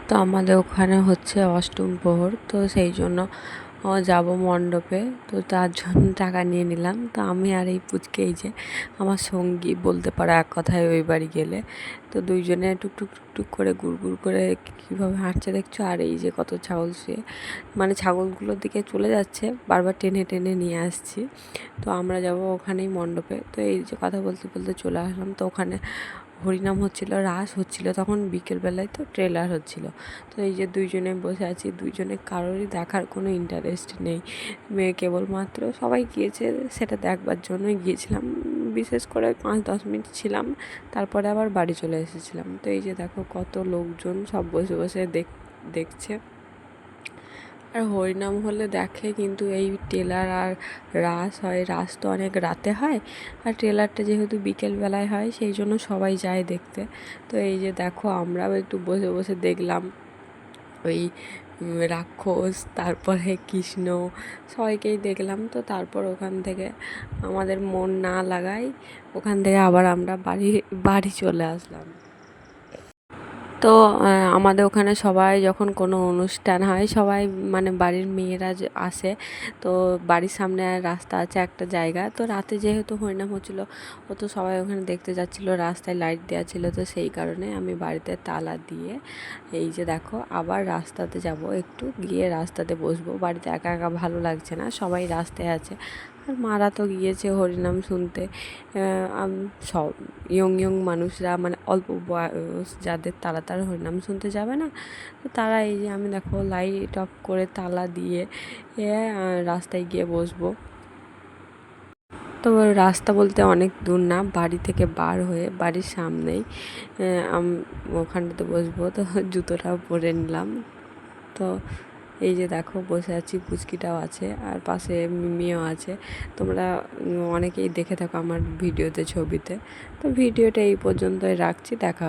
তো আমাদের ওখানে হচ্ছে অষ্টম প্রহর, তো সেই জন্য যাব মণ্ডপে। তো তার জন্য টাকা নিয়ে নিলাম। তো আমি আর এই পুচকে, এই যে আমার সঙ্গী বলতে পারো এক কথায় ওই বাড়ি গেলে, তো দুইজনে টুকটুক টুকটুক করে গুড় করে কীভাবে হাঁটছে দেখছো। আর এই যে কত ছাগল শুয়ে, মানে ছাগলগুলোর দিকে চলে যাচ্ছে, বারবার টেনে টেনে নিয়ে আসছি। তো আমরা যাব ওখানেই মণ্ডপে। তো এই যে কথা বলতে বলতে চলে আসলাম। তো ওখানে হরিনাম হচ্ছিলো, রাস হচ্ছিলো, তখন বিকেলবেলায় তো ট্রেলার হচ্ছিলো। তো এই যে দুইজনে বসে আছি, দুইজনে কারোরই দেখার কোনো ইন্টারেস্ট নেই। মেয়ে কেবলমাত্র সবাই গিয়েছে সেটা দেখবার জন্যই গিয়েছিলাম, বিশেষ করে 5-10 মিনিট ছিলাম, তারপরে আবার বাড়ি চলে এসেছিলাম। তো এই যে দেখো কত লোকজন সব বসে বসে দেখছে। আর হরিনাম হলে দেখে, কিন্তু এই ট্রেলার আর রাস হয়, রাস তো অনেক রাতে হয়, আর ট্রেলারটা যেহেতু বিকেলবেলায় হয় সেই জন্য সবাই যায় দেখতে। তো এই যে দেখো আমরাও একটু বসে বসে দেখলাম ওই রাক্ষস, তারপরে কৃষ্ণ, সবাইকেই দেখলাম। তো তারপর ওখান থেকে আমাদের মন না লাগায় ওখান থেকে আবার আমরা বাড়ি চলে আসলাম। তো আমাদের ওখানে সবাই যখন কোনো অনুষ্ঠান হয়, সবাই মানে বাড়ির মেয়েরা যে আসে, তো বাড়ির সামনে রাস্তা আছে একটা জায়গা, তো রাতে যেহেতু হরিনাম হচ্ছিলো, ও তো সবাই ওখানে দেখতে যাচ্ছিলো, রাস্তায় লাইট দেওয়া ছিল, তো সেই কারণে আমি বাড়িতে তালা দিয়ে এই যে দেখো আবার রাস্তাতে যাব, একটু গিয়ে রাস্তাতে বসবো। বাড়িতে একা একা ভালো লাগছে না, সবাই রাস্তায় আছে। আর মারা তো গিয়েছে হরিনাম শুনতে। সব ইয়ং মানুষরা, মানে অল্প বয়স যাদের, তারা হরিনাম শুনতে যাবে না। তো তারা এই যে আমি দেখো লাইট অফ করে তালা দিয়ে রাস্তায় গিয়ে বসবো। তো রাস্তা বলতে অনেক দূর না, বাড়ি থেকে বার হয়ে বাড়ির সামনেই ওখানটাতে বসবো। তো জুতোটাও পরে নিলাম। তো এই যে দেখো বসে আছি, পুচকিটাও আছে, আর পাশে মিমিও আছে। তোমরা অনেকেই দেখে থাকো আমার ভিডিওতে, ছবিতে। তো ভিডিওটা এই পর্যন্তই রাখছি, দেখা